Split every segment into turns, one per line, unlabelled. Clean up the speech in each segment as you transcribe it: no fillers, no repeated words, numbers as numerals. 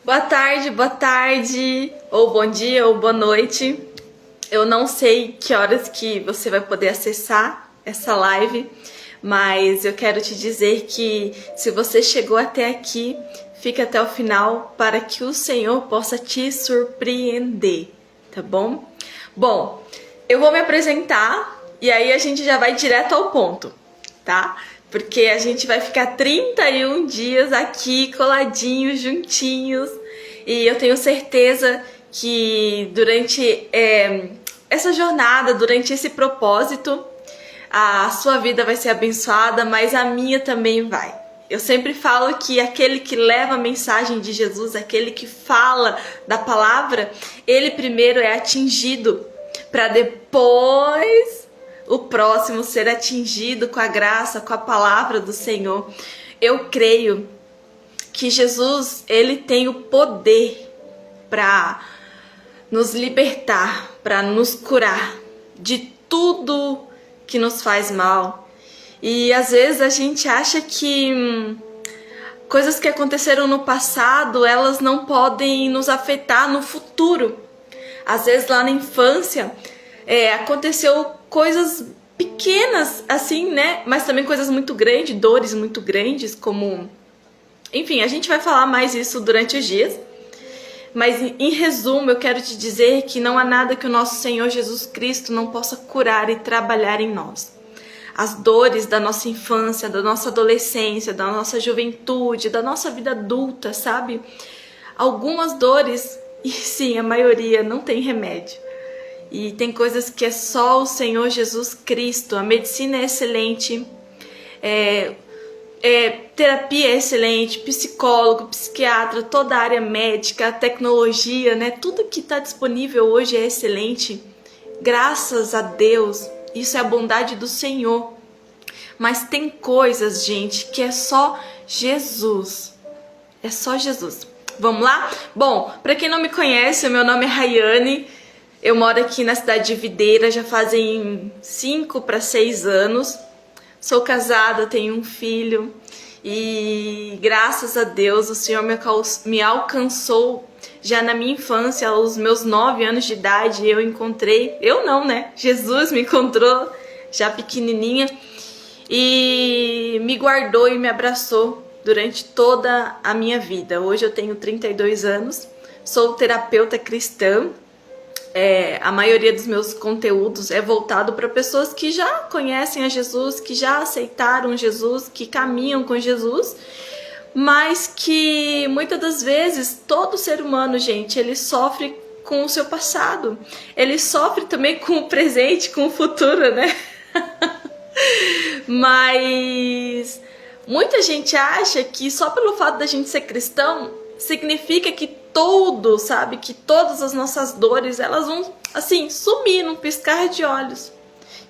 Boa tarde, ou bom dia, ou boa noite. Eu não sei que horas que você vai poder acessar essa live, mas eu quero te dizer que se você chegou até aqui, fique até o final para que o Senhor possa te surpreender, tá bom? Bom, eu vou me apresentar e aí a gente já vai direto ao ponto, tá? Porque a gente vai ficar 31 dias aqui coladinhos, juntinhos, e eu tenho certeza que durante essa jornada, durante esse propósito, a sua vida vai ser abençoada, mas a minha também vai. Eu sempre falo que aquele que leva a mensagem de Jesus, aquele que fala da palavra, ele primeiro é atingido, para depois o próximo ser atingido com a graça, com a palavra do Senhor. Eu creio que Jesus, ele tem o poder para nos libertar, para nos curar de tudo que nos faz mal. E às vezes a gente acha que coisas que aconteceram no passado, elas não podem nos afetar no futuro. Às vezes lá na infância aconteceu coisas pequenas, assim, né? Mas também coisas muito grandes, dores muito grandes, como... Enfim, a gente vai falar mais isso durante os dias. Mas em resumo, eu quero te dizer que não há nada que o nosso Senhor Jesus Cristo não possa curar e trabalhar em nós. As dores da nossa infância, da nossa adolescência, da nossa juventude, da nossa vida adulta, sabe? Algumas dores, e sim, a maioria, não tem remédio. E tem coisas que é só o Senhor Jesus Cristo. A medicina é excelente, terapia é excelente, psicólogo, psiquiatra, toda a área médica, a tecnologia, né? Tudo que está disponível hoje é excelente. Graças a Deus, isso é a bondade do Senhor. Mas tem coisas, gente, que é só Jesus. É só Jesus. Vamos lá? Bom, para quem não me conhece, o meu nome é Rayane. Eu moro aqui na cidade de Videira, já fazem 5 para 6 anos. Sou casada, tenho um filho e graças a Deus o Senhor me alcançou já na minha infância, aos meus 9 anos de idade. Jesus me encontrou já pequenininha e me guardou e me abraçou durante toda a minha vida. Hoje eu tenho 32 anos, sou terapeuta cristã. A maioria dos meus conteúdos é voltado para pessoas que já conhecem a Jesus, que já aceitaram Jesus, que caminham com Jesus, mas que muitas das vezes todo ser humano, gente, ele sofre com o seu passado, ele sofre também com o presente, com o futuro, né? Mas muita gente acha que só pelo fato da gente ser cristão significa que que todas as nossas dores, elas vão, assim, sumir num piscar de olhos.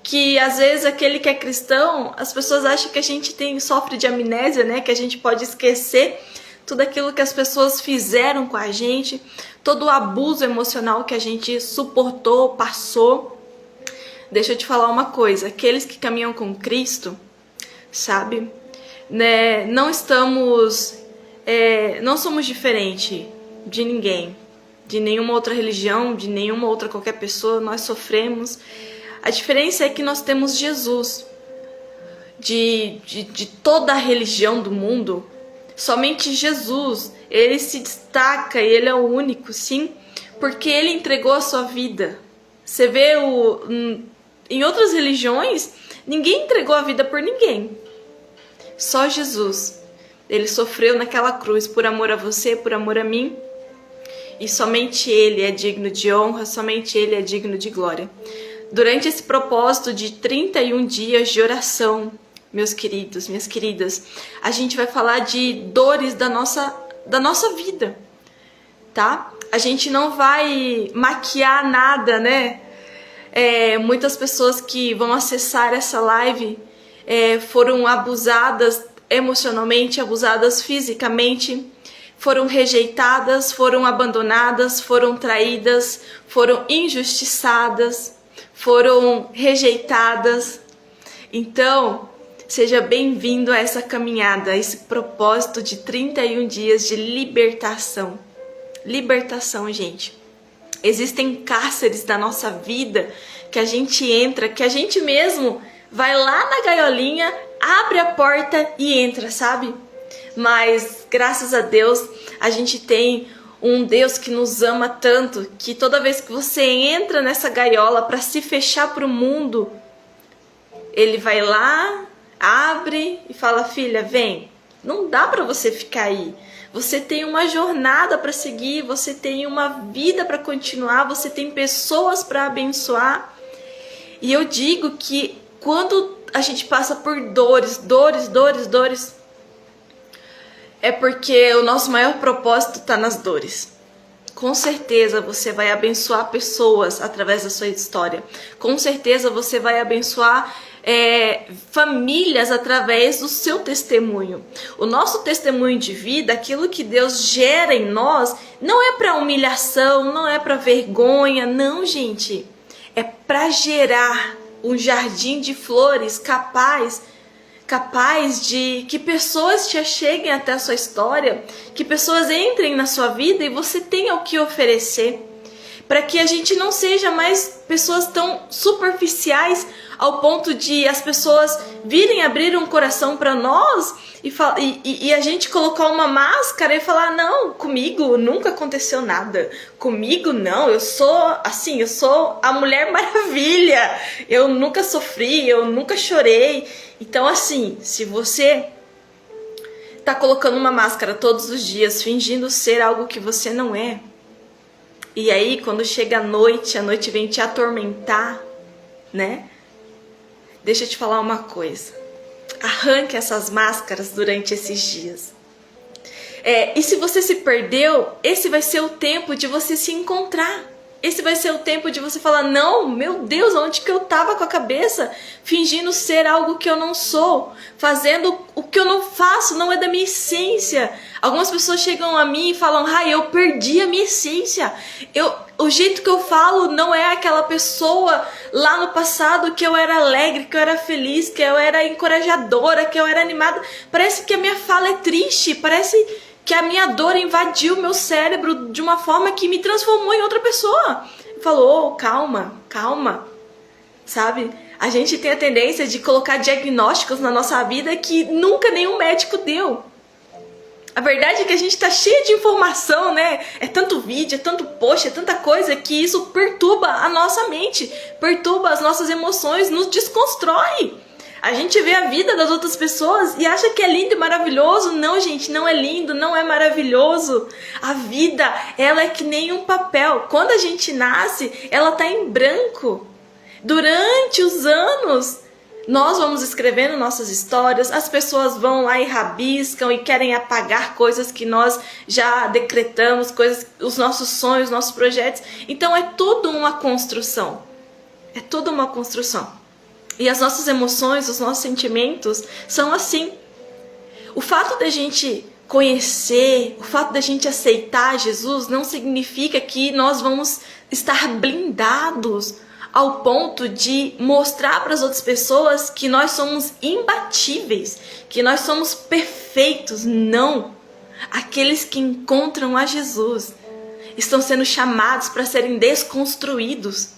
Que às vezes aquele que é cristão, as pessoas acham que a gente sofre de amnésia, né? Que a gente pode esquecer tudo aquilo que as pessoas fizeram com a gente, todo o abuso emocional que a gente suportou, passou. Deixa eu te falar uma coisa, aqueles que caminham com Cristo, sabe, né, não somos diferentes de ninguém, de nenhuma outra religião, de nenhuma outra qualquer pessoa. Nós sofremos. A diferença é que nós temos Jesus. De toda a religião do mundo, somente Jesus, ele se destaca, e ele é o único, sim, porque ele entregou a sua vida. Você vê em outras religiões, ninguém entregou a vida por ninguém. Só Jesus. Ele sofreu naquela cruz por amor a você, por amor a mim. E somente Ele é digno de honra, somente Ele é digno de glória. Durante esse propósito de 31 dias de oração, meus queridos, minhas queridas, a gente vai falar de dores da nossa vida, tá? A gente não vai maquiar nada, né? Muitas pessoas que vão acessar essa live foram abusadas emocionalmente, abusadas fisicamente, foram rejeitadas, foram abandonadas, foram traídas, foram injustiçadas, foram rejeitadas. Então, seja bem-vindo a essa caminhada, a esse propósito de 31 dias de libertação. Libertação, gente. Existem cárceres da nossa vida que a gente entra, que a gente mesmo vai lá na gaiolinha, abre a porta e entra, sabe? Mas graças a Deus a gente tem um Deus que nos ama tanto que toda vez que você entra nessa gaiola para se fechar para o mundo, Ele vai lá, abre e fala: filha, vem. Não dá para você ficar aí. Você tem uma jornada para seguir, você tem uma vida para continuar, você tem pessoas para abençoar. E eu digo que quando a gente passa por dores, é porque o nosso maior propósito está nas dores. Com certeza você vai abençoar pessoas através da sua história. Com certeza você vai abençoar famílias através do seu testemunho. O nosso testemunho de vida, aquilo que Deus gera em nós, não é para humilhação, não é para vergonha, não, gente. É para gerar um jardim de flores capaz de que pessoas te acheguem até a sua história, que pessoas entrem na sua vida e você tenha o que oferecer, para que a gente não seja mais pessoas tão superficiais ao ponto de as pessoas virem abrir um coração para nós e a gente colocar uma máscara e falar: não, comigo nunca aconteceu nada, comigo não, eu sou assim, eu sou a Mulher Maravilha, eu nunca sofri, eu nunca chorei. Então assim, se você tá colocando uma máscara todos os dias, fingindo ser algo que você não é, e aí quando chega a noite vem te atormentar, né? Deixa eu te falar uma coisa. Arranque essas máscaras durante esses dias. E se você se perdeu, esse vai ser o tempo de você se encontrar. Esse vai ser o tempo de você falar: não, meu Deus, onde que eu tava com a cabeça? Fingindo ser algo que eu não sou. Fazendo o que eu não faço, não é da minha essência. Algumas pessoas chegam a mim e falam: eu perdi a minha essência. O jeito que eu falo não é aquela pessoa lá no passado que eu era alegre, que eu era feliz, que eu era encorajadora, que eu era animada. Parece que a minha fala é triste, parece que a minha dor invadiu meu cérebro de uma forma que me transformou em outra pessoa. Falou: calma, sabe? A gente tem a tendência de colocar diagnósticos na nossa vida que nunca nenhum médico deu. A verdade é que a gente tá cheio de informação, né? É tanto vídeo, é tanto post, é tanta coisa que isso perturba a nossa mente, perturba as nossas emoções, nos desconstrói. A gente vê a vida das outras pessoas e acha que é lindo e maravilhoso. Não, gente, não é lindo, não é maravilhoso. A vida, ela é que nem um papel. Quando a gente nasce, ela tá em branco. Durante os anos, nós vamos escrevendo nossas histórias, as pessoas vão lá e rabiscam e querem apagar coisas que nós já decretamos, os nossos sonhos, nossos projetos. Então é tudo uma construção. É tudo uma construção. E as nossas emoções, os nossos sentimentos são assim. O fato da gente conhecer, o fato da gente aceitar Jesus não significa que nós vamos estar blindados ao ponto de mostrar para as outras pessoas que nós somos imbatíveis, que nós somos perfeitos. Não! Aqueles que encontram a Jesus estão sendo chamados para serem desconstruídos,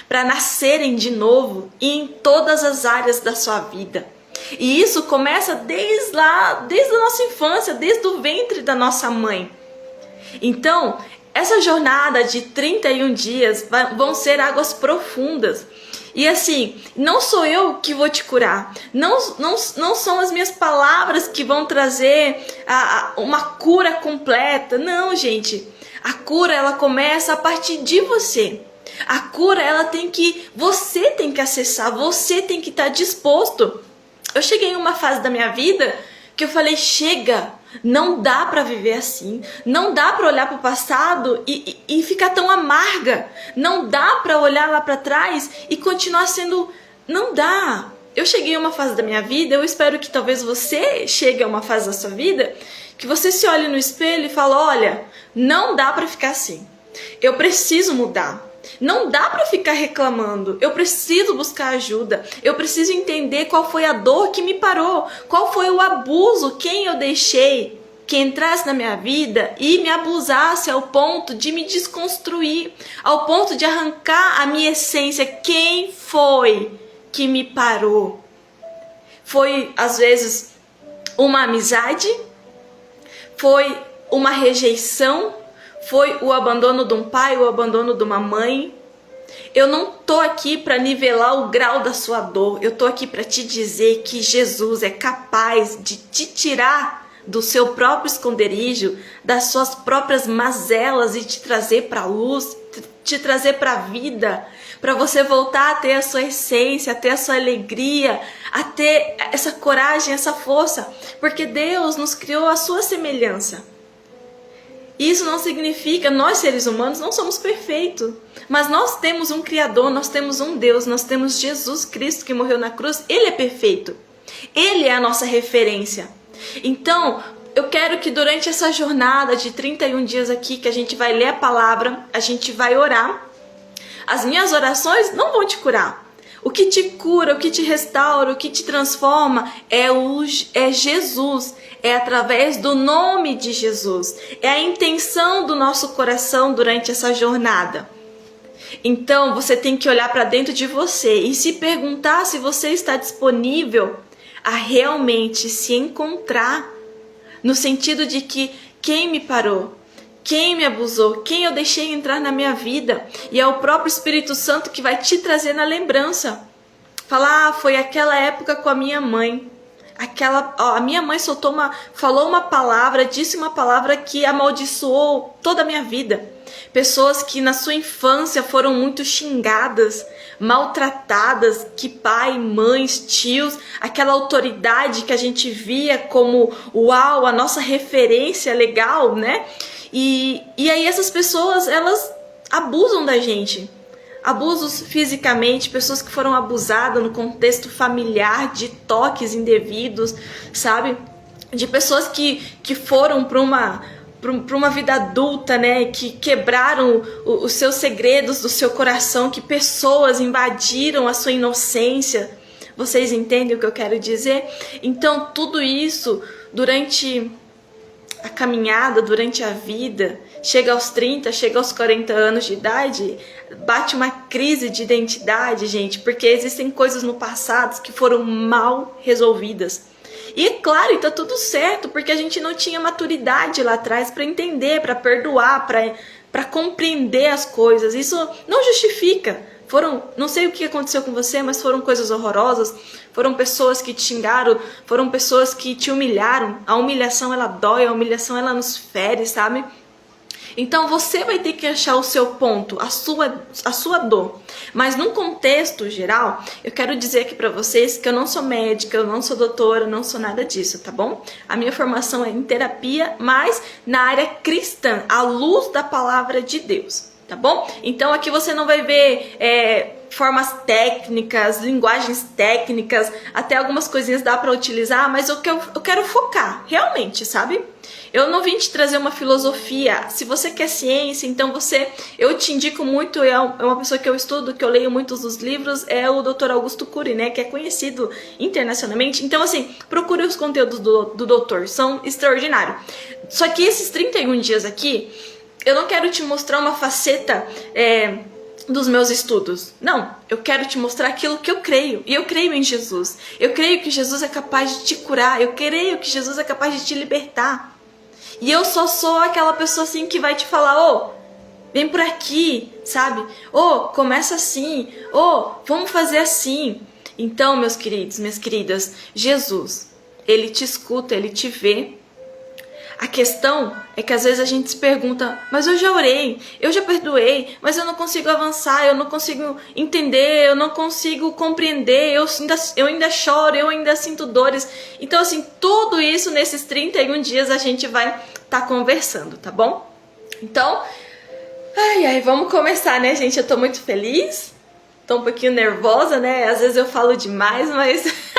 para nascerem de novo em todas as áreas da sua vida. E isso começa desde a nossa infância, desde o ventre da nossa mãe. Então, essa jornada de 31 dias vão ser águas profundas. E assim, não sou eu que vou te curar. Não são as minhas palavras que vão trazer uma cura completa. Não, gente. A cura, ela começa a partir de você. A cura, você tem que acessar, você tem que estar disposto. Eu cheguei em uma fase da minha vida que eu falei: chega, não dá pra viver assim, não dá pra olhar pro passado e ficar tão amarga, não dá pra olhar lá pra trás e continuar sendo, não dá. Eu cheguei em uma fase da minha vida, eu espero que talvez você chegue a uma fase da sua vida, que você se olhe no espelho e fale: olha, não dá pra ficar assim, eu preciso mudar. Não dá pra ficar reclamando, eu preciso buscar ajuda, eu preciso entender qual foi a dor que me parou, qual foi o abuso, quem eu deixei. que entrasse na minha vida e me abusasse ao ponto de me desconstruir, ao ponto de arrancar a minha essência. Quem foi que me parou? Foi, às vezes, uma amizade? Foi uma rejeição? Foi o abandono de um pai, o abandono de uma mãe? Eu não tô aqui para nivelar o grau da sua dor. Eu tô aqui para te dizer que Jesus é capaz de te tirar do seu próprio esconderijo, das suas próprias mazelas e te trazer para a luz, te trazer para a vida, para você voltar a ter a sua essência, a ter a sua alegria, a ter essa coragem, essa força, porque Deus nos criou à sua semelhança. Isso não significa, nós seres humanos não somos perfeitos, mas nós temos um Criador, nós temos um Deus, nós temos Jesus Cristo que morreu na cruz. Ele é perfeito, Ele é a nossa referência. Então, eu quero que durante essa jornada de 31 dias aqui, que a gente vai ler a palavra, a gente vai orar, as minhas orações não vão te curar. O que te cura, o que te restaura, o que te transforma é Jesus. É através do nome de Jesus. É a intenção do nosso coração durante essa jornada. Então, você tem que olhar para dentro de você e se perguntar se você está disponível a realmente se encontrar, no sentido de que quem me parou, quem me abusou, quem eu deixei entrar na minha vida, e é o próprio Espírito Santo que vai te trazer na lembrança. Falar, foi aquela época com a minha mãe. A minha mãe falou uma palavra, disse uma palavra que amaldiçoou toda a minha vida. Pessoas que na sua infância foram muito xingadas, maltratadas, que pai, mães, tios, aquela autoridade que a gente via como, uau, a nossa referência legal, né? E aí essas pessoas, elas abusam da gente. Abusos fisicamente, pessoas que foram abusadas no contexto familiar, de toques indevidos, sabe? De pessoas que foram para uma vida adulta, né? Que quebraram os seus segredos do seu coração, que pessoas invadiram a sua inocência. Vocês entendem o que eu quero dizer? Então, tudo isso durante a caminhada, durante a vida, chega aos 30, chega aos 40 anos de idade, bate uma crise de identidade, gente, porque existem coisas no passado que foram mal resolvidas. E claro, tá tudo certo, porque a gente não tinha maturidade lá atrás para entender, para perdoar, para compreender as coisas. Isso não justifica. Não sei o que aconteceu com você, mas foram coisas horrorosas, foram pessoas que te xingaram, foram pessoas que te humilharam. A humilhação, ela dói, a humilhação, ela nos fere, sabe? Então você vai ter que achar o seu ponto, a sua dor. Mas num contexto geral, eu quero dizer aqui pra vocês que eu não sou médica, eu não sou doutora, eu não sou nada disso, tá bom? A minha formação é em terapia, mas na área cristã, à luz da palavra de Deus. Tá bom? Então aqui você não vai ver formas técnicas, linguagens técnicas, até algumas coisinhas dá para utilizar, mas eu quero focar, realmente, sabe? Eu não vim te trazer uma filosofia. Se você quer ciência, então eu te indico muito, é uma pessoa que eu estudo, que eu leio muitos dos livros, é o Dr. Augusto Cury, né? Que é conhecido internacionalmente. Então, assim, procure os conteúdos do doutor, são extraordinários. Só que esses 31 dias aqui, eu não quero te mostrar uma faceta dos meus estudos. Não, eu quero te mostrar aquilo que eu creio. E eu creio em Jesus. Eu creio que Jesus é capaz de te curar. Eu creio que Jesus é capaz de te libertar. E eu só sou aquela pessoa assim que vai te falar, vem por aqui, sabe? Começa assim. Vamos fazer assim. Então, meus queridos, minhas queridas, Jesus, Ele te escuta, Ele te vê. A questão é que às vezes a gente se pergunta, mas eu já orei, eu já perdoei, mas eu não consigo avançar, eu não consigo entender, eu não consigo compreender, eu ainda choro, eu ainda sinto dores. Então, assim, tudo isso nesses 31 dias a gente vai estar conversando, tá bom? Então, vamos começar, né, gente? Eu tô muito feliz, tô um pouquinho nervosa, né? Às vezes eu falo demais, mas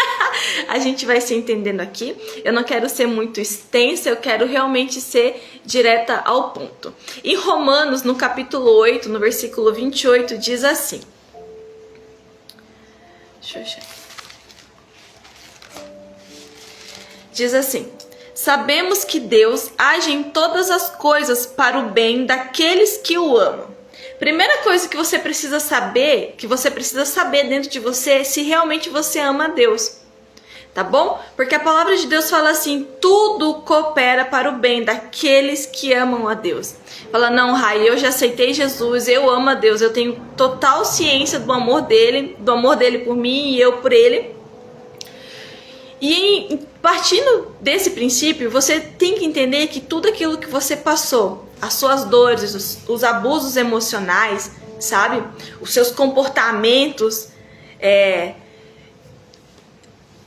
a gente vai se entendendo aqui. Eu não quero ser muito extensa, eu quero realmente ser direta ao ponto. Em Romanos, no capítulo 8, no versículo 28, diz assim. Diz assim: Sabemos que Deus age em todas as coisas para o bem daqueles que o amam. Primeira coisa que você precisa saber dentro de você é se realmente você ama a Deus. Tá bom? Porque a palavra de Deus fala assim: tudo coopera para o bem daqueles que amam a Deus. Fala, não, Rai, eu já aceitei Jesus, eu amo a Deus, eu tenho total ciência do amor dele por mim e eu por ele. E partindo desse princípio, você tem que entender que tudo aquilo que você passou, as suas dores, os abusos emocionais, sabe? Os seus comportamentos,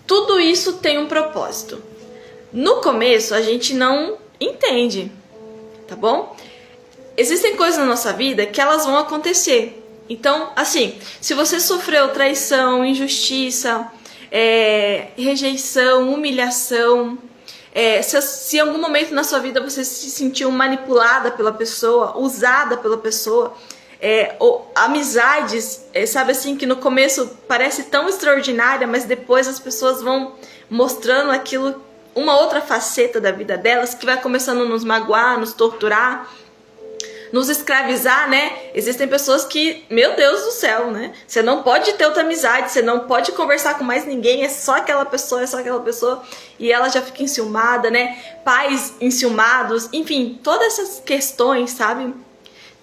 tudo isso tem um propósito. No começo a gente não entende, tá bom? Existem coisas na nossa vida que elas vão acontecer. Então, assim, se você sofreu traição, injustiça, rejeição, humilhação, se em algum momento na sua vida você se sentiu manipulada pela pessoa, usada pela pessoa, ou amizades, sabe assim, que no começo parece tão extraordinária, mas depois as pessoas vão mostrando aquilo, uma outra faceta da vida delas, que vai começando a nos magoar, nos torturar, nos escravizar, né? Existem pessoas que, meu Deus do céu, né? Você não pode ter outra amizade, você não pode conversar com mais ninguém, é só aquela pessoa, e ela já fica enciumada, né? Pais enciumados, enfim, todas essas questões, sabe?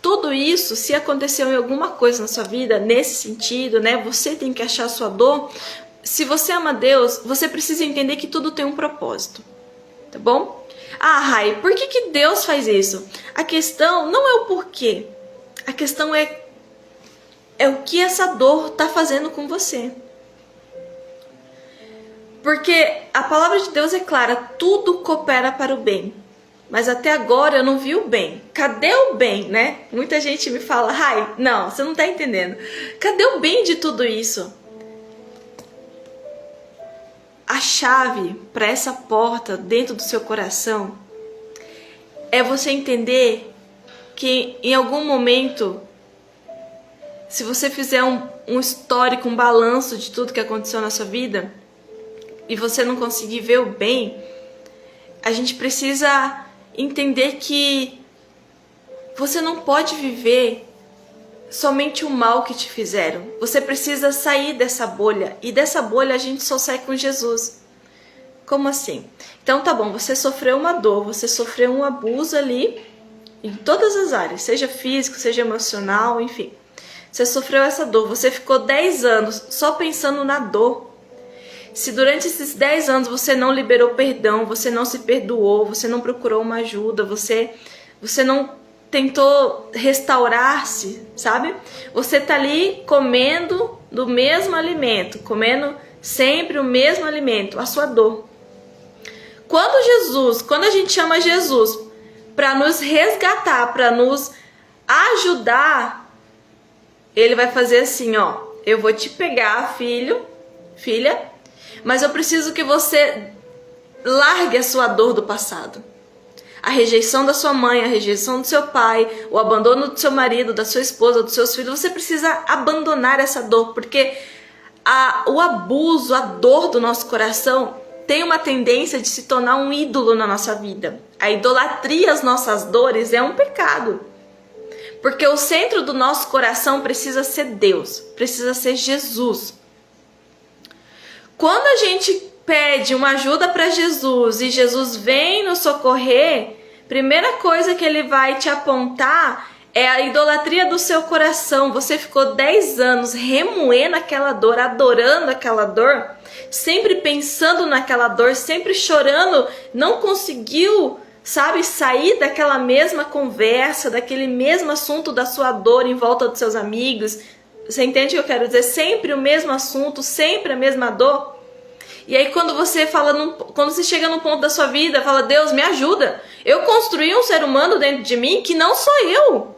Tudo isso, se aconteceu em alguma coisa na sua vida, nesse sentido, né? Você tem que achar a sua dor. Se você ama Deus, você precisa entender que tudo tem um propósito, tá bom? Ah, Rai, por que Deus faz isso? A questão não é o porquê. A questão é o que essa dor tá fazendo com você. Porque a palavra de Deus é clara, tudo coopera para o bem. Mas até agora eu não vi o bem. Cadê o bem, né? Muita gente me fala, Rai, não, você não tá entendendo. Cadê o bem de tudo isso? A chave para essa porta dentro do seu coração é você entender que em algum momento, se você fizer um histórico, um balanço de tudo que aconteceu na sua vida e você não conseguir ver o bem, a gente precisa entender que você não pode viver somente o mal que te fizeram. Você precisa sair dessa bolha. E dessa bolha a gente só sai com Jesus. Como assim? Então tá bom, você sofreu uma dor, você sofreu um abuso ali, em todas as áreas, seja físico, seja emocional, enfim. Você sofreu essa dor, você ficou 10 anos só pensando na dor. Se durante esses 10 anos você não liberou perdão, você não se perdoou, você não procurou uma ajuda, você não tentou restaurar-se, sabe? Você tá ali comendo do mesmo alimento, comendo sempre o mesmo alimento, a sua dor. Quando a gente chama Jesus para nos resgatar, para nos ajudar, ele vai fazer assim, ó, eu vou te pegar, filha, mas eu preciso que você largue a sua dor do passado. A rejeição da sua mãe, a rejeição do seu pai, o abandono do seu marido, da sua esposa, dos seus filhos, você precisa abandonar essa dor, porque o abuso, a dor do nosso coração tem uma tendência de se tornar um ídolo na nossa vida. A idolatria às nossas dores é um pecado, porque o centro do nosso coração precisa ser Deus, precisa ser Jesus. Quando a gente pede uma ajuda para Jesus e Jesus vem nos socorrer, primeira coisa que ele vai te apontar é a idolatria do seu coração. Você ficou 10 anos remoendo aquela dor, adorando aquela dor, sempre pensando naquela dor, sempre chorando, não conseguiu, sabe, sair daquela mesma conversa, daquele mesmo assunto da sua dor em volta dos seus amigos. Você entende o que eu quero dizer? Sempre o mesmo assunto, sempre a mesma dor. E aí quando você quando você chega no ponto da sua vida, fala, Deus, me ajuda. Eu construí um ser humano dentro de mim que não sou eu.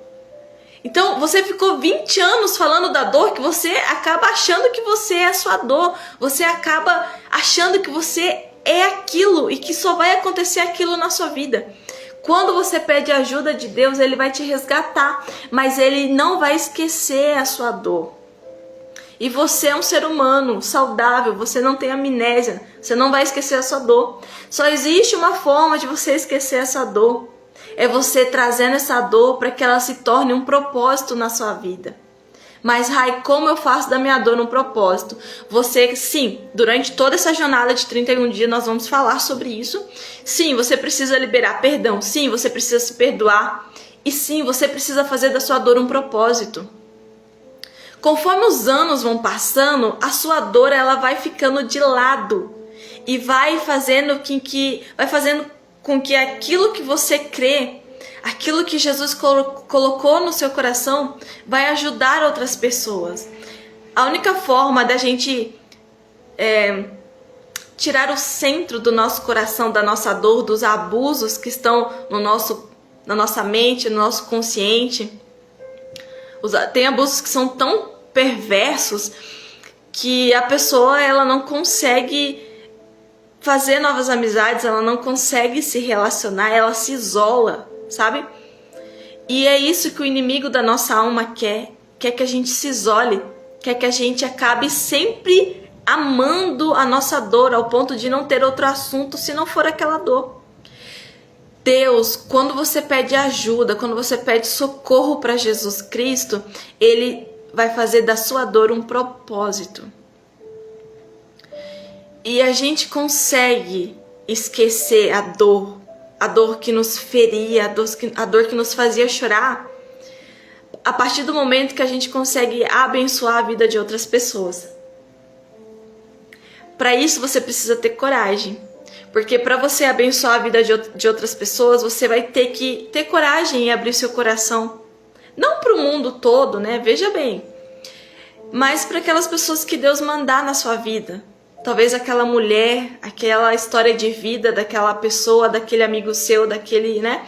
Então você ficou 20 anos falando da dor, que você acaba achando que você é a sua dor. Você acaba achando que você é aquilo e que só vai acontecer aquilo na sua vida. Quando você pede a ajuda de Deus, Ele vai te resgatar, mas Ele não vai esquecer a sua dor. E você é um ser humano saudável, você não tem amnésia, você não vai esquecer a sua dor. Só existe uma forma de você esquecer essa dor. É você trazendo essa dor para que ela se torne um propósito na sua vida. Mas, Rai, como eu faço da minha dor um propósito? Você, sim, durante toda essa jornada de 31 dias nós vamos falar sobre isso. Sim, você precisa liberar perdão. Sim, você precisa se perdoar. E sim, você precisa fazer da sua dor um propósito. Conforme os anos vão passando, a sua dor ela vai ficando de lado. E vai fazendo com que aquilo que você crê, aquilo que Jesus colocou no seu coração, vai ajudar outras pessoas. A única forma da gente tirar o centro do nosso coração, da nossa dor, dos abusos que estão na nossa mente, no nosso consciente. Tem abusos que são tão perversos que a pessoa ela não consegue fazer novas amizades, ela não consegue se relacionar, ela se isola, sabe? E é isso que o inimigo da nossa alma quer que a gente se isole, quer que a gente acabe sempre amando a nossa dor, ao ponto de não ter outro assunto se não for aquela dor. Deus, quando você pede ajuda, quando você pede socorro para Jesus Cristo, Ele vai fazer da sua dor um propósito. E a gente consegue esquecer a dor que nos feria, a dor que nos fazia chorar, a partir do momento que a gente consegue abençoar a vida de outras pessoas. Para isso você precisa ter coragem, porque para você abençoar a vida de outras pessoas, você vai ter que ter coragem e abrir seu coração. Não para o mundo todo, né? Veja bem, mas para aquelas pessoas que Deus mandar na sua vida. Talvez aquela mulher, aquela história de vida daquela pessoa, daquele amigo seu, daquele, né?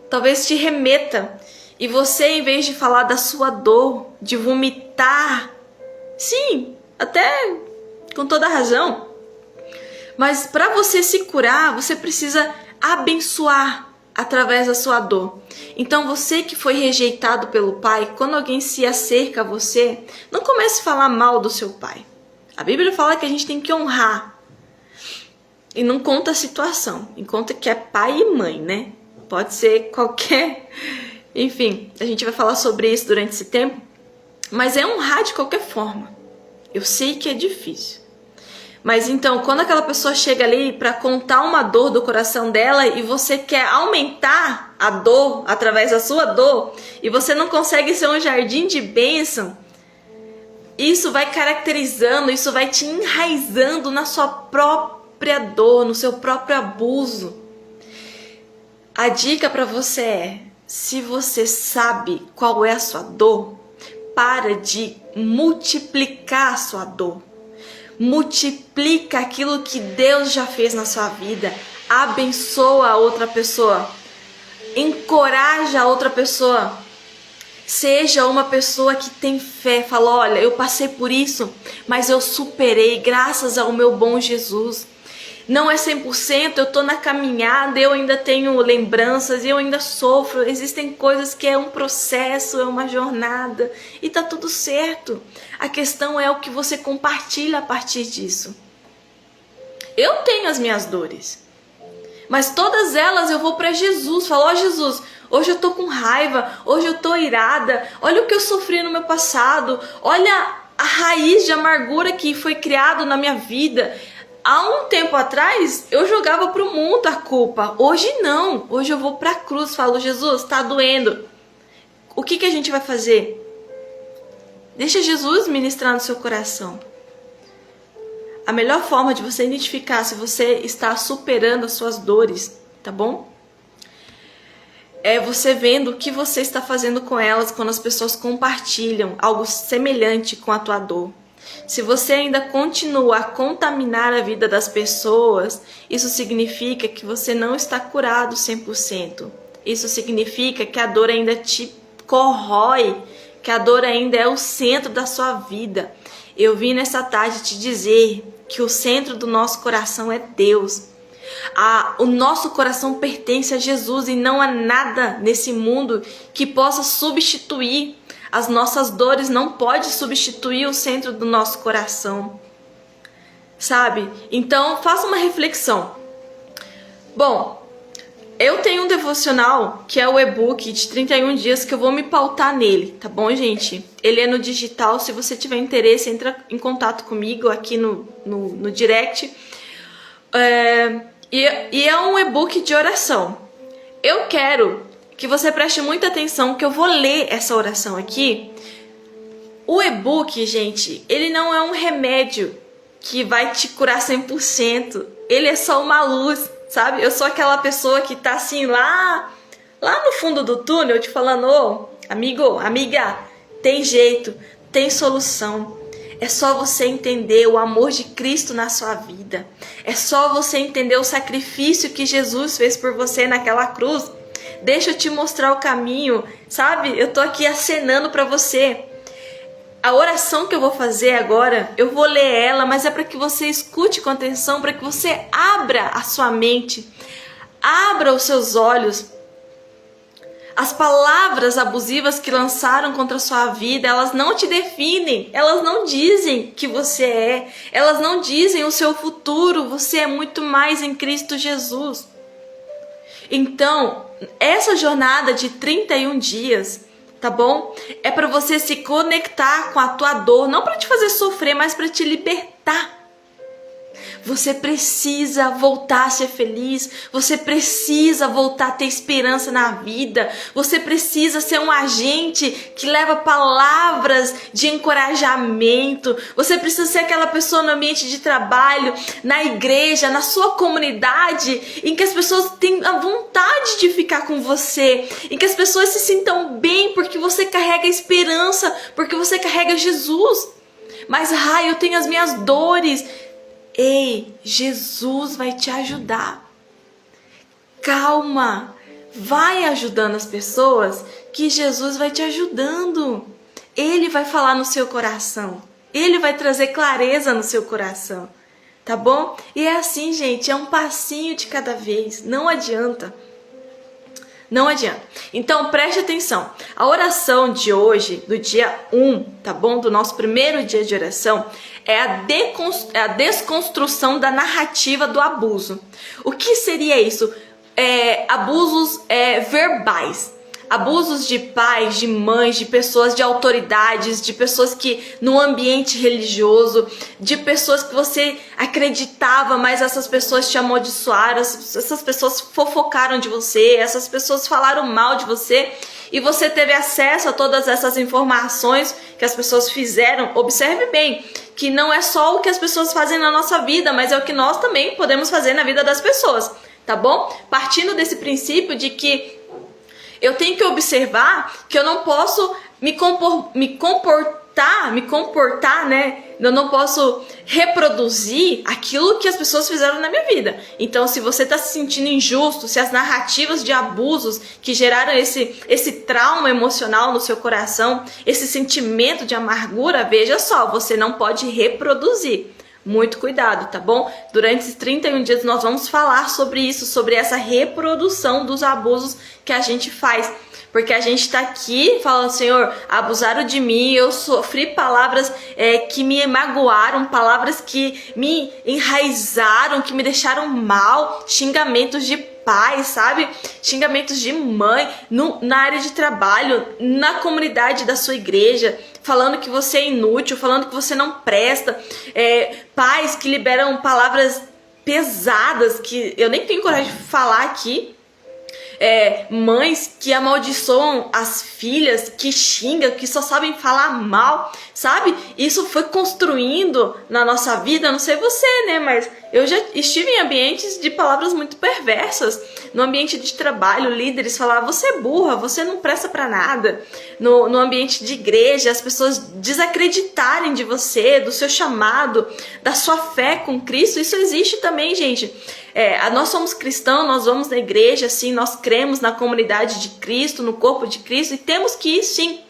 Talvez te remeta. E você, em vez de falar da sua dor, de vomitar, sim, até com toda razão. Mas para você se curar, você precisa abençoar através da sua dor. Então você que foi rejeitado pelo pai, quando alguém se acerca a você, não comece a falar mal do seu pai. A Bíblia fala que a gente tem que honrar. E não conta a situação. E conta que é pai e mãe, né? Pode ser qualquer... Enfim, a gente vai falar sobre isso durante esse tempo. Mas é honrar de qualquer forma. Eu sei que é difícil. Mas então, quando aquela pessoa chega ali para contar uma dor do coração dela e você quer aumentar a dor através da sua dor e você não consegue ser um jardim de bênção, isso vai caracterizando, isso vai te enraizando na sua própria dor, no seu próprio abuso. A dica para você é, se você sabe qual é a sua dor, para de multiplicar a sua dor. Multiplica aquilo que Deus já fez na sua vida. Abençoa a outra pessoa. Encoraja a outra pessoa. Seja uma pessoa que tem fé. Fala, olha, eu passei por isso, mas eu superei graças ao meu bom Jesus. Não é 100%, eu tô na caminhada, eu ainda tenho lembranças, eu ainda sofro. Existem coisas que é um processo, é uma jornada e tá tudo certo. A questão é o que você compartilha a partir disso. Eu tenho as minhas dores, mas todas elas eu vou para Jesus. Falo, ó Jesus, hoje eu tô com raiva, hoje eu tô irada, olha o que eu sofri no meu passado, olha a raiz de amargura que foi criado na minha vida. Há um tempo atrás eu jogava pro mundo a culpa, hoje não, hoje eu vou pra cruz, falo, Jesus, tá doendo, o que a gente vai fazer? Deixa Jesus ministrar no seu coração. A melhor forma de você identificar se você está superando as suas dores, tá bom? É você vendo o que você está fazendo com elas quando as pessoas compartilham algo semelhante com a tua dor. Se você ainda continua a contaminar a vida das pessoas, isso significa que você não está curado 100%. Isso significa que a dor ainda te corrói, que a dor ainda é o centro da sua vida. Eu vim nessa tarde te dizer que o centro do nosso coração é Deus. O nosso coração pertence a Jesus e não há nada nesse mundo que possa substituir As nossas dores não podem substituir o centro do nosso coração, sabe? Então, faça uma reflexão. Bom, eu tenho um devocional que é o e-book de 31 dias que eu vou me pautar nele, tá bom, gente? Ele é no digital, se você tiver interesse, entra em contato comigo aqui no direct. E é um e-book de oração. Eu quero que você preste muita atenção, que eu vou ler essa oração aqui. O e-book, gente, ele não é um remédio que vai te curar 100%. Ele é só uma luz, sabe? Eu sou aquela pessoa que tá assim lá no fundo do túnel, te falando, ô, amigo, amiga, tem jeito, tem solução. É só você entender o amor de Cristo na sua vida. É só você entender o sacrifício que Jesus fez por você naquela cruz. Deixa eu te mostrar o caminho, sabe? Eu tô aqui acenando para você. A oração que eu vou fazer agora, eu vou ler ela, mas é para que você escute com atenção, para que você abra a sua mente, abra os seus olhos. As palavras abusivas que lançaram contra a sua vida, elas não te definem, elas não dizem que você é, elas não dizem o seu futuro, você é muito mais em Cristo Jesus. Então, essa jornada de 31 dias, tá bom? É para você se conectar com a tua dor, não para te fazer sofrer, mas para te libertar. Você precisa voltar a ser feliz, você precisa voltar a ter esperança na vida, você precisa ser um agente que leva palavras de encorajamento, você precisa ser aquela pessoa no ambiente de trabalho, na igreja, na sua comunidade, em que as pessoas têm a vontade de ficar com você, em que as pessoas se sintam bem porque você carrega esperança, porque você carrega Jesus. Mas, eu tenho as minhas dores. Ei, Jesus vai te ajudar. Calma, vai ajudando as pessoas que Jesus vai te ajudando. Ele vai falar no seu coração. Ele vai trazer clareza no seu coração. Tá bom? E é assim, gente, é um passinho de cada vez. Não adianta. Não adianta. Então, preste atenção. A oração de hoje, do dia 1, tá bom? Do nosso primeiro dia de oração, é a desconstrução da narrativa do abuso. O que seria isso? Abusos verbais. Abusos de pais, de mães, de pessoas de autoridades, de pessoas que no ambiente religioso, de pessoas que você acreditava, mas essas pessoas te amaldiçoaram, essas pessoas fofocaram de você, essas pessoas falaram mal de você e você teve acesso a todas essas informações que as pessoas fizeram. Observe bem que não é só o que as pessoas fazem na nossa vida, mas é o que nós também podemos fazer na vida das pessoas, tá bom? Partindo desse princípio de que eu tenho que observar que eu não posso me comportar, né? Eu não posso reproduzir aquilo que as pessoas fizeram na minha vida. Então, se você está se sentindo injusto, se as narrativas de abusos que geraram esse trauma emocional no seu coração, esse sentimento de amargura, veja só, você não pode reproduzir. Muito cuidado, tá bom? Durante esses 31 dias nós vamos falar sobre isso, sobre essa reprodução dos abusos que a gente faz. Porque a gente tá aqui falando, Senhor, abusaram de mim, eu sofri palavras que me magoaram, palavras que me enraizaram, que me deixaram mal, xingamentos de pai, sabe? Xingamentos de mãe, na área de trabalho, na comunidade da sua igreja, falando que você é inútil, falando que você não presta, pais que liberam palavras pesadas que eu nem tenho coragem de falar aqui, mães que amaldiçoam as filhas, que xingam, que só sabem falar mal, sabe? Isso foi construindo na nossa vida, não sei você, né? Mas eu já estive em ambientes de palavras muito perversas. No ambiente de trabalho, líderes falavam, você é burra, você não presta pra nada. No ambiente de igreja, as pessoas desacreditarem de você, do seu chamado, da sua fé com Cristo. Isso existe também, gente. Nós somos cristãos, nós vamos na igreja, sim, nós cremos na comunidade de Cristo, no corpo de Cristo, e temos que ir, sim.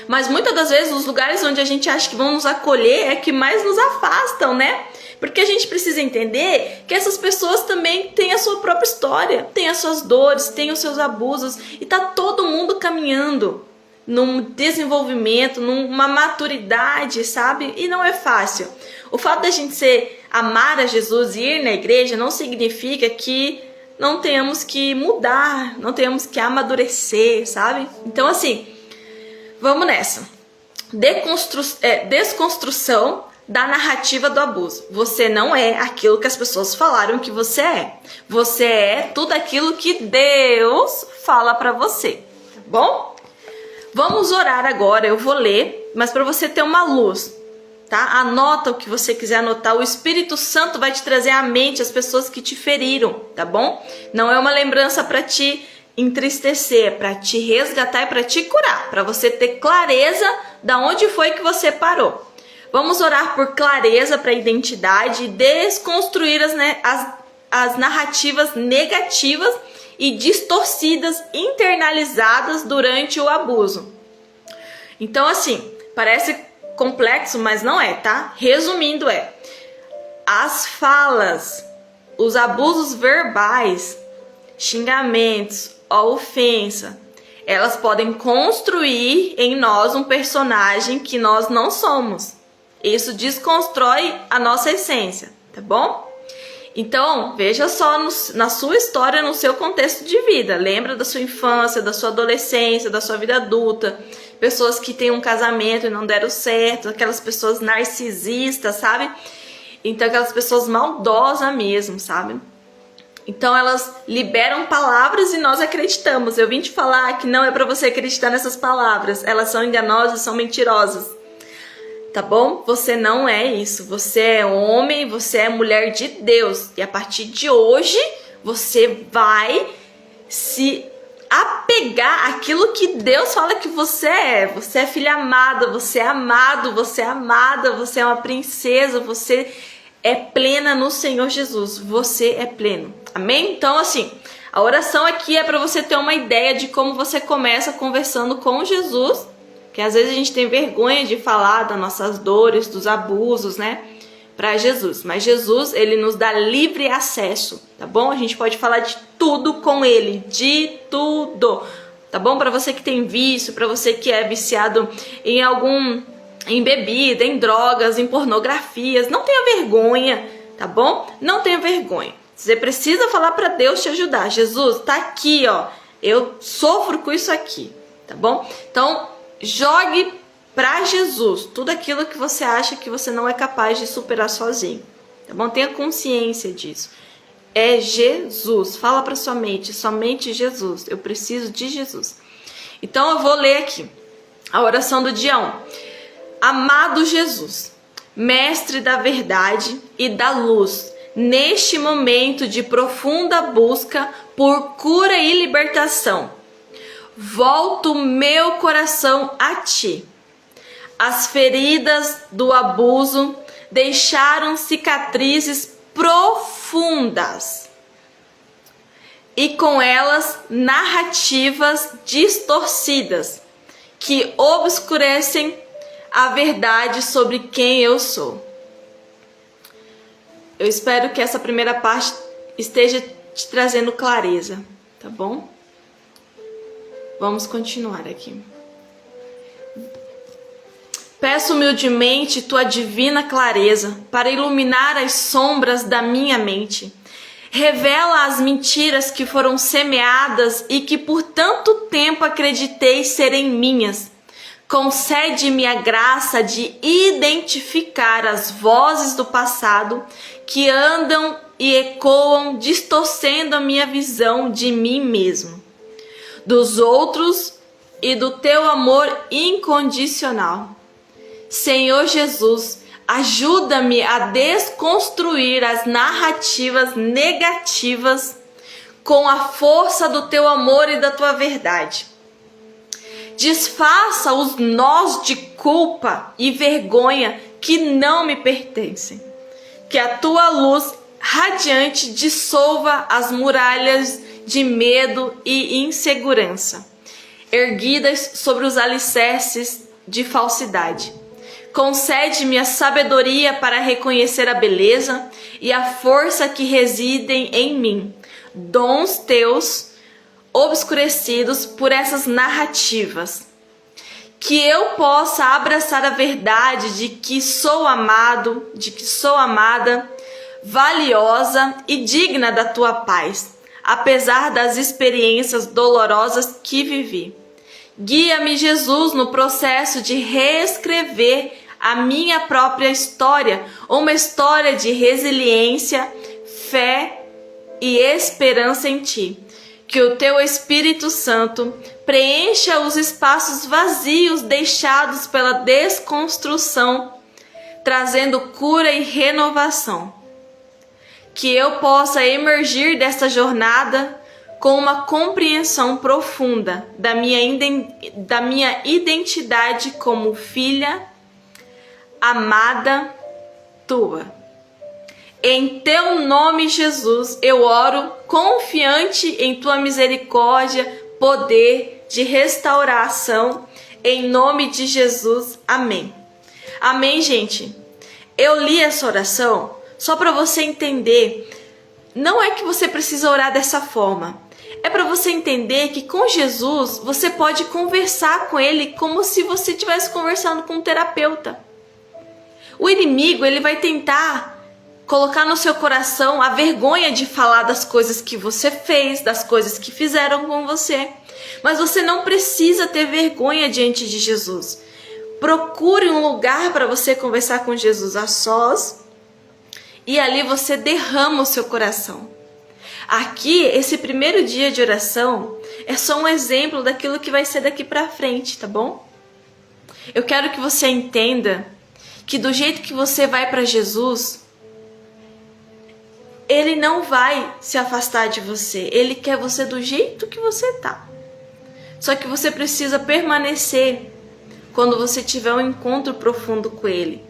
Mas muitas das vezes os lugares onde a gente acha que vão nos acolher é que mais nos afastam, né? Porque a gente precisa entender que essas pessoas também têm a sua própria história, têm as suas dores, têm os seus abusos, e tá todo mundo caminhando num desenvolvimento, numa maturidade, sabe? E não é fácil. O fato da gente amar a Jesus e ir na igreja não significa que não tenhamos que mudar, não tenhamos que amadurecer, sabe? Então, assim, vamos nessa. Desconstrução da narrativa do abuso. Você não é aquilo que as pessoas falaram que você é. Você é tudo aquilo que Deus fala pra você, tá bom? Vamos orar agora, eu vou ler, mas para você ter uma luz, tá? Anota o que você quiser anotar. O Espírito Santo vai te trazer à mente as pessoas que te feriram, tá bom? Não é uma lembrança para te entristecer, é para te resgatar e para te curar, para você ter clareza da onde foi que você parou. Vamos orar por clareza para a identidade e desconstruir as narrativas negativas e distorcidas, internalizadas durante o abuso. Então, assim, parece complexo, mas não é, tá? Resumindo, as falas, os abusos verbais, xingamentos, ofensa, elas podem construir em nós um personagem que nós não somos. Isso desconstrói a nossa essência, tá bom? Então, veja só na sua história, no seu contexto de vida. Lembra da sua infância, da sua adolescência, da sua vida adulta. Pessoas que têm um casamento e não deram certo. Aquelas pessoas narcisistas, sabe? Então, aquelas pessoas maldosas mesmo, sabe? Então, elas liberam palavras e nós acreditamos. Eu vim te falar que não é para você acreditar nessas palavras. Elas são enganosas, são mentirosas. Tá bom? Você não é isso. Você é homem, você é mulher de Deus. E a partir de hoje, você vai se apegar àquilo que Deus fala que você é. Você é filha amada, você é amado, você é amada, você é uma princesa, você é plena no Senhor Jesus. Você é pleno. Amém? Então, assim, a oração aqui é para você ter uma ideia de como você começa conversando com Jesus. Que às vezes a gente tem vergonha de falar das nossas dores, dos abusos, né? Para Jesus. Mas Jesus, ele nos dá livre acesso, tá bom? A gente pode falar de tudo com ele, de tudo, tá bom? Para você que tem vício, para você que é viciado em bebida, em drogas, em pornografias, não tenha vergonha, tá bom? Não tenha vergonha. Você precisa falar para Deus te ajudar. Jesus, tá aqui, ó. Eu sofro com isso aqui, tá bom? Então, jogue para Jesus tudo aquilo que você acha que você não é capaz de superar sozinho, tá bom? Tenha consciência disso. É Jesus. Fala para sua mente, somente Jesus. Eu preciso de Jesus. Então eu vou ler aqui a oração do dia 1. Amado Jesus, mestre da verdade e da luz, neste momento de profunda busca por cura e libertação, volto meu coração a ti. As feridas do abuso deixaram cicatrizes profundas e com elas narrativas distorcidas que obscurecem a verdade sobre quem eu sou. Eu espero que essa primeira parte esteja te trazendo clareza, tá bom? Vamos continuar aqui. Peço humildemente tua divina clareza para iluminar as sombras da minha mente. Revela as mentiras que foram semeadas e que por tanto tempo acreditei serem minhas. Concede-me a graça de identificar as vozes do passado que andam e ecoam, distorcendo a minha visão de mim mesmo, dos outros e do teu amor incondicional. Senhor Jesus, ajuda-me a desconstruir as narrativas negativas com a força do teu amor e da tua verdade. Desfaça os nós de culpa e vergonha que não me pertencem. Que a tua luz radiante dissolva as muralhas de medo e insegurança, erguidas sobre os alicerces de falsidade. Concede-me a sabedoria para reconhecer a beleza e a força que residem em mim, dons teus obscurecidos por essas narrativas. que eu possa abraçar a verdade de que sou amado, de que sou amada, valiosa e digna da tua paz, apesar das experiências dolorosas que vivi. Guia-me, Jesus, no processo de reescrever a minha própria história, uma história de resiliência, fé e esperança em ti. Que o teu Espírito Santo preencha os espaços vazios deixados pela desconstrução, trazendo cura e renovação. Que eu possa emergir dessa jornada com uma compreensão profunda da minha identidade como filha amada tua. Em teu nome, Jesus, eu oro confiante em tua misericórdia, poder de restauração. Em nome de Jesus, amém. Amém, gente? Eu li essa oração só para você entender. Não é que você precisa orar dessa forma. É para você entender que com Jesus você pode conversar com Ele como se você estivesse conversando com um terapeuta. O inimigo, ele vai tentar colocar no seu coração a vergonha de falar das coisas que você fez, das coisas que fizeram com você. Mas você não precisa ter vergonha diante de Jesus. Procure um lugar para você conversar com Jesus a sós e ali você derrama o seu coração. Aqui, esse primeiro dia de oração é só um exemplo daquilo que vai ser daqui para frente, tá bom? Eu quero que você entenda que do jeito que você vai para Jesus, Ele não vai se afastar de você. Ele quer você do jeito que você tá. Só que você precisa permanecer quando você tiver um encontro profundo com Ele.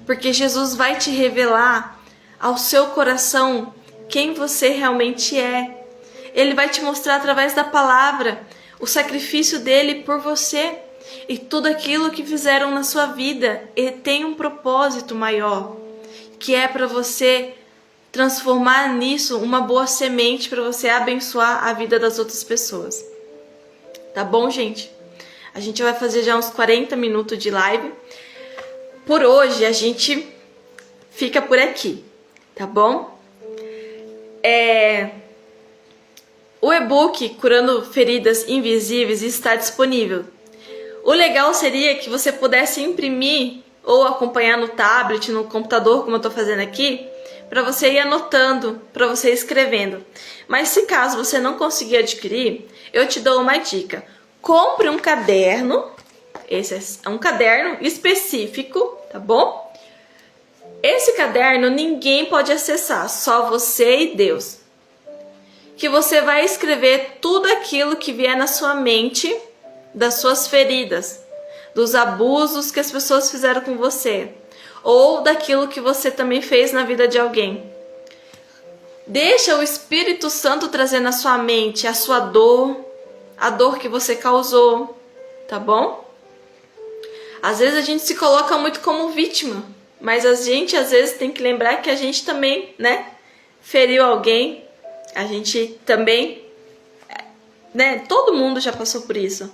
Porque Jesus vai te revelar ao seu coração quem você realmente é. Ele vai te mostrar através da palavra o sacrifício dele por você. E tudo aquilo que fizeram na sua vida, ele tem um propósito maior, que é para você transformar nisso uma boa semente para você abençoar a vida das outras pessoas. Tá bom, gente? A gente vai fazer já uns 40 minutos de live. Por hoje a gente fica por aqui, tá bom? O e-book Curando Feridas Invisíveis está disponível. O legal seria que você pudesse imprimir ou acompanhar no tablet, no computador, como eu estou fazendo aqui, para você ir anotando, para você ir escrevendo. Mas se caso você não conseguir adquirir, eu te dou uma dica. Compre um caderno, esse é um caderno específico, tá bom? Esse caderno ninguém pode acessar, só você e Deus. Que você vai escrever tudo aquilo que vier na sua mente, das suas feridas, dos abusos que as pessoas fizeram com você, ou daquilo que você também fez na vida de alguém. Deixa o Espírito Santo trazer na sua mente a sua dor, a dor que você causou, tá bom? Às vezes a gente se coloca muito como vítima, mas a gente às vezes tem que lembrar que a gente também, né, feriu alguém, a gente também, né, todo mundo já passou por isso.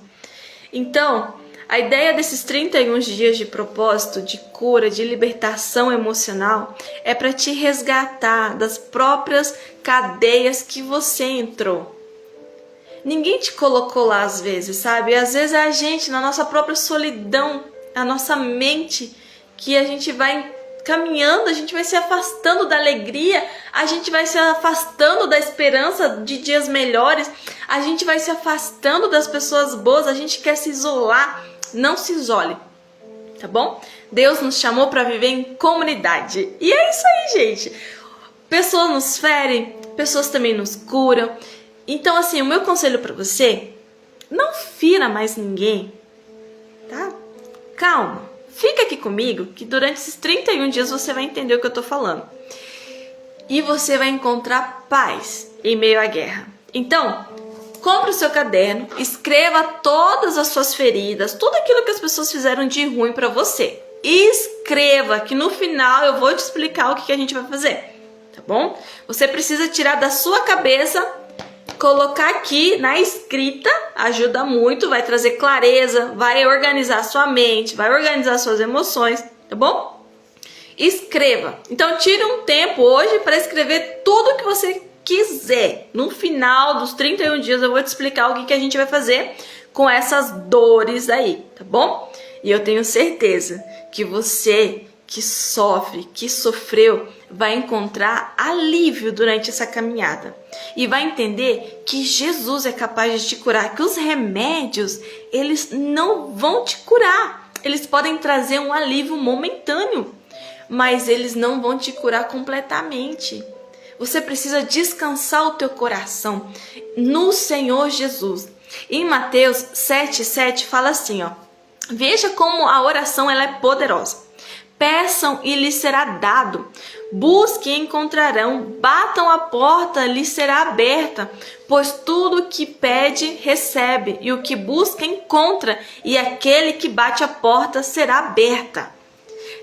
Então, a ideia desses 31 dias de propósito, de cura, de libertação emocional, é para te resgatar das próprias cadeias que você entrou. Ninguém te colocou lá às vezes, sabe? Às vezes é a gente, na nossa própria solidão, a nossa mente, que a gente vai caminhando, a gente vai se afastando da alegria, a gente vai se afastando da esperança de dias melhores, a gente vai se afastando das pessoas boas, a gente quer se isolar. Não se isole, tá bom? Deus nos chamou para viver em comunidade. E é isso aí, gente. Pessoas nos ferem, pessoas também nos curam. Então, assim, o meu conselho para você, não fira mais ninguém, tá? Calma, fica aqui comigo, que durante esses 31 dias você vai entender o que eu tô falando. E você vai encontrar paz em meio à guerra. Então, compre o seu caderno, escreva todas as suas feridas, tudo aquilo que as pessoas fizeram de ruim para você. Escreva, que no final eu vou te explicar o que a gente vai fazer, tá bom? Você precisa tirar da sua cabeça colocar aqui na escrita ajuda muito, vai trazer clareza, vai organizar sua mente, vai organizar suas emoções, tá bom? Escreva. Então tire um tempo hoje para escrever tudo que você quiser. No final dos 31 dias eu vou te explicar o que a gente vai fazer com essas dores aí, tá bom? E eu tenho certeza que você que sofre, que sofreu, vai encontrar alívio durante essa caminhada. E vai entender que Jesus é capaz de te curar, que os remédios, eles não vão te curar. Eles podem trazer um alívio momentâneo, mas eles não vão te curar completamente. Você precisa descansar o teu coração no Senhor Jesus. Em Mateus 7,7 fala assim, ó: veja como a oração ela é poderosa. Peçam e lhes será dado. Busquem e encontrarão. Batam a porta, lhes será aberta. Pois tudo o que pede, recebe. E o que busca, encontra. E aquele que bate a porta será aberta.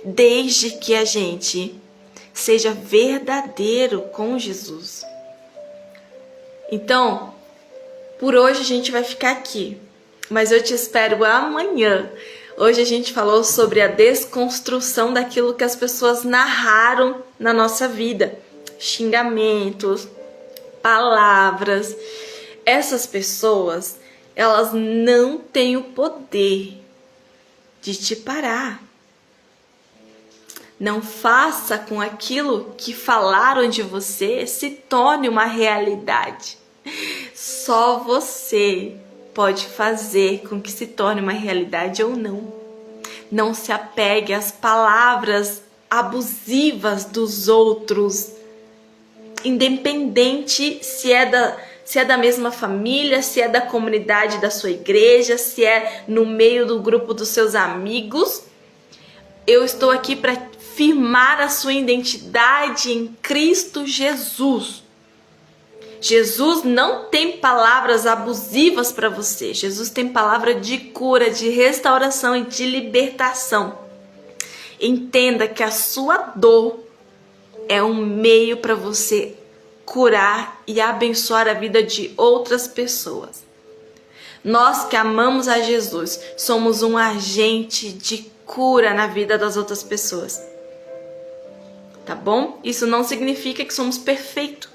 Desde que a gente seja verdadeiro com Jesus. Então, por hoje a gente vai ficar aqui. Mas eu te espero amanhã. Hoje a gente falou sobre a desconstrução daquilo que as pessoas narraram na nossa vida. Xingamentos, palavras. Essas pessoas, elas não têm o poder de te parar. Não faça com aquilo que falaram de você se torne uma realidade. Só você pode fazer com que se torne uma realidade ou não. Não se apegue às palavras abusivas dos outros, independente se é da mesma família, se é da comunidade da sua igreja, se é no meio do grupo dos seus amigos. Eu estou aqui para firmar a sua identidade em Cristo Jesus. Jesus não tem palavras abusivas para você. Jesus tem palavra de cura, de restauração e de libertação. Entenda que a sua dor é um meio para você curar e abençoar a vida de outras pessoas. Nós que amamos a Jesus, somos um agente de cura na vida das outras pessoas. Tá bom? Isso não significa que somos perfeitos.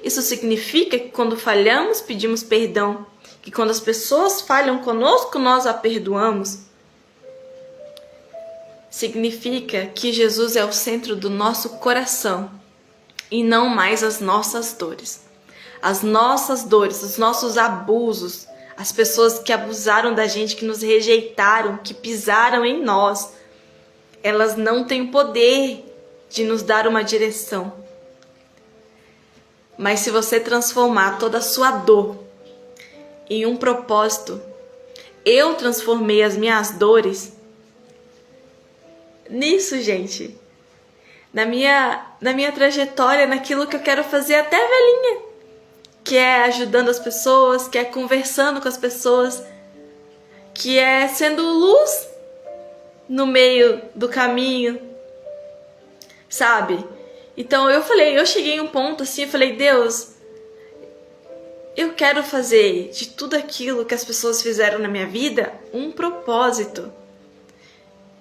Isso significa que quando falhamos, pedimos perdão. Que quando as pessoas falham conosco, nós a perdoamos. Significa que Jesus é o centro do nosso coração e não mais as nossas dores. As nossas dores, os nossos abusos, as pessoas que abusaram da gente, que nos rejeitaram, que pisaram em nós, elas não têm o poder de nos dar uma direção. Mas se você transformar toda a sua dor em um propósito, eu transformei as minhas dores nisso, gente. Na minha trajetória, naquilo que eu quero fazer até velhinha. Que é ajudando as pessoas, que é conversando com as pessoas, que é sendo luz no meio do caminho, sabe? Então eu cheguei em um ponto assim, eu falei, Deus, eu quero fazer de tudo aquilo que as pessoas fizeram na minha vida um propósito.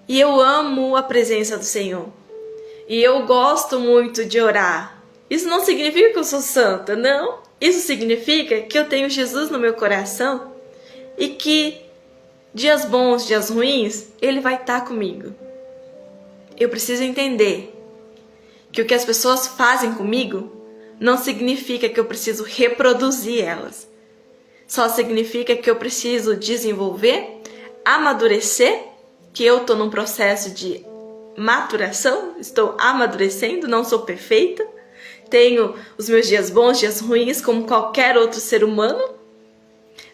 E eu amo a presença do Senhor. E eu gosto muito de orar. Isso não significa que eu sou santa, não. Isso significa que eu tenho Jesus no meu coração e que dias bons, dias ruins, Ele vai estar comigo. Eu preciso entender que o que as pessoas fazem comigo não significa que eu preciso reproduzir elas. Só significa que eu preciso desenvolver, amadurecer, que eu estou num processo de maturação, estou amadurecendo, não sou perfeita, tenho os meus dias bons, dias ruins, como qualquer outro ser humano,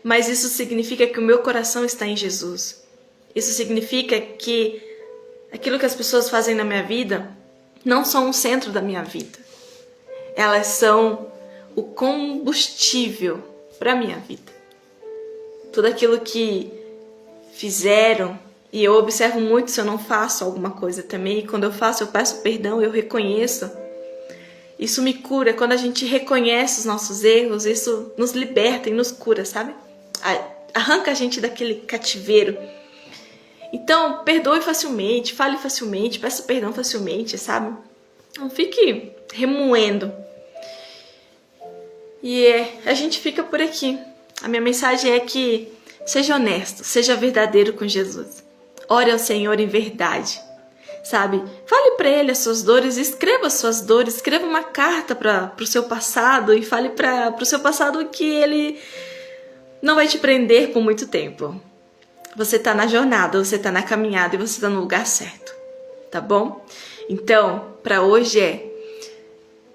mas isso significa que o meu coração está em Jesus. Isso significa que aquilo que as pessoas fazem na minha vida não são o centro da minha vida. Elas são o combustível para a minha vida. Tudo aquilo que fizeram, e eu observo muito se eu não faço alguma coisa também, e quando eu faço eu peço perdão, eu reconheço. Isso me cura. Quando a gente reconhece os nossos erros, isso nos liberta e nos cura, sabe? Arranca a gente daquele cativeiro. Então, perdoe facilmente, fale facilmente, peça perdão facilmente, sabe? Não fique remoendo. E a gente fica por aqui. A minha mensagem é que seja honesto, seja verdadeiro com Jesus. Ore ao Senhor em verdade, sabe? Fale para Ele as suas dores, escreva as suas dores, escreva uma carta para o seu passado e fale para o seu passado que Ele não vai te prender por muito tempo. Você está na jornada, você está na caminhada e você está no lugar certo, tá bom? Então, para hoje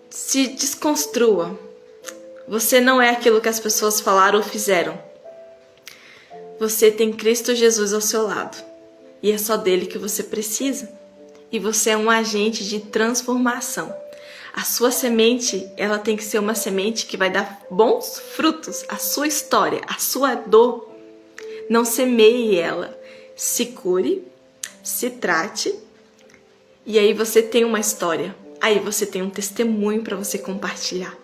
se desconstrua. Você não é aquilo que as pessoas falaram ou fizeram. Você tem Cristo Jesus ao seu lado. E é só dele que você precisa. E você é um agente de transformação. A sua semente, ela tem que ser uma semente que vai dar bons frutos. A sua história, a sua dor, não semeie ela. Se cure, se trate. E aí você tem uma história. Aí você tem um testemunho para você compartilhar.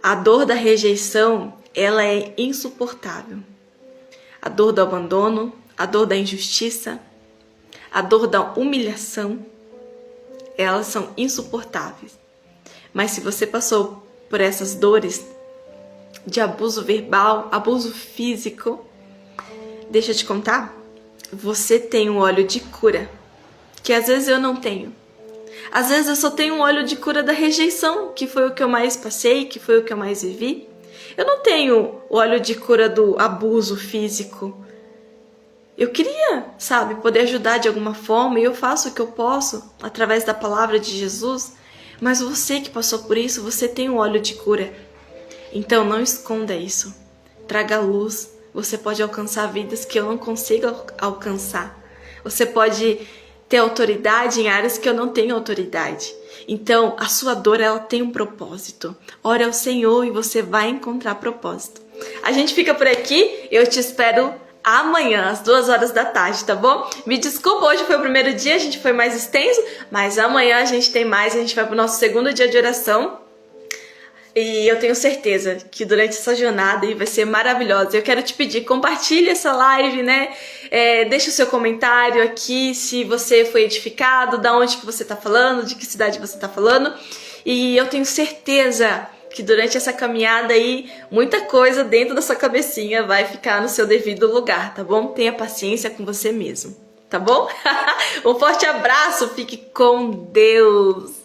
A dor da rejeição, ela é insuportável. A dor do abandono, a dor da injustiça, a dor da humilhação, elas são insuportáveis. Mas se você passou por essas dores de abuso verbal, abuso físico, deixa eu te contar, você tem um óleo de cura, que às vezes eu não tenho. Às vezes eu só tenho um óleo de cura da rejeição, que foi o que eu mais passei, que foi o que eu mais vivi. Eu não tenho o óleo de cura do abuso físico. Eu queria, sabe, poder ajudar de alguma forma, e eu faço o que eu posso através da palavra de Jesus. Mas você que passou por isso, você tem um óleo de cura. Então não esconda isso. Traga luz. Você pode alcançar vidas que eu não consigo alcançar. Você pode ter autoridade em áreas que eu não tenho autoridade. Então, a sua dor, ela tem um propósito. Ore ao Senhor e você vai encontrar propósito. A gente fica por aqui, eu te espero amanhã, às 2 horas da tarde, tá bom? Me desculpa, hoje foi o primeiro dia, a gente foi mais extenso, mas amanhã a gente tem mais, a gente vai pro nosso segundo dia de oração. E eu tenho certeza que durante essa jornada aí vai ser maravilhosa. Eu quero te pedir, compartilhe essa live, né? Deixa o seu comentário aqui se você foi edificado, da onde que você tá falando, de que cidade você tá falando. E eu tenho certeza que durante essa caminhada aí, muita coisa dentro da sua cabecinha vai ficar no seu devido lugar, tá bom? Tenha paciência com você mesmo, tá bom? Um forte abraço, fique com Deus!